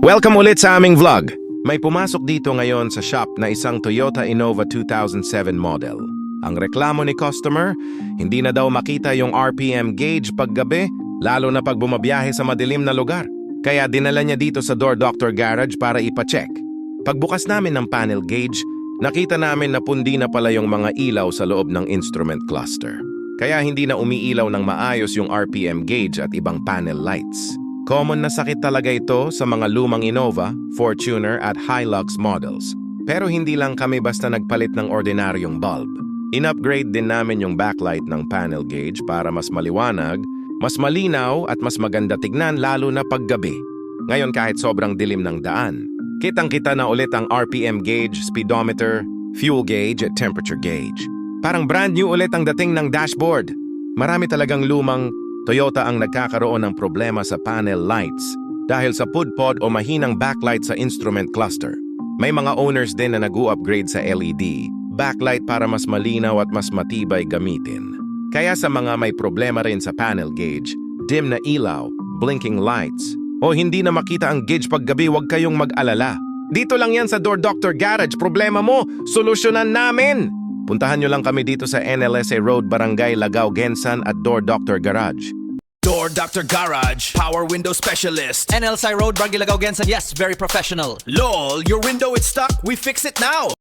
Welcome ulit sa aming vlog. May pumasok dito ngayon sa shop na isang Toyota Innova 2007 model. Ang reklamo ni customer, hindi na daw makita yung RPM gauge paggabi, lalo na pag bumabiyahe sa madilim na lugar. Kaya dinala niya dito sa Door Doctor Garage para ipacheck. Pagbukas namin ng panel gauge, nakita namin na pundi na pala yung mga ilaw sa loob ng instrument cluster. Kaya hindi na umiilaw ng maayos yung RPM gauge at ibang panel lights. Common na sakit talaga ito sa mga lumang Innova, Fortuner at Hilux models. Pero hindi lang kami basta nagpalit ng ordinaryong bulb. In-upgrade din namin yung backlight ng panel gauge para mas maliwanag, mas malinaw at mas maganda tignan lalo na paggabi. Ngayon kahit sobrang dilim ng daan, kitang-kita na ulit ang RPM gauge, speedometer, fuel gauge at temperature gauge. Parang brand new ulit ang dating ng dashboard. Marami talagang lumang Toyota ang nagkakaroon ng problema sa panel lights dahil sa pudpod o mahinang backlight sa instrument cluster. May mga owners din na nag-u-upgrade sa LED, backlight para mas malinaw at mas matibay gamitin. Kaya sa mga may problema rin sa panel gauge, dim na ilaw, blinking lights, o hindi na makita ang gauge paggabi, huwag kayong mag-alala. Dito lang yan sa Door Doctor Garage, problema mo, solusyonan namin! Puntahan nyo lang kami dito sa NLSA Road, Barangay Lagao, Gensan at Door Doctor Garage. Door Doctor Garage, Power Window Specialist. NLSI Road, Barangay Lagao, Gensan. Yes, very professional. LOL, your window is stuck, we fix it now.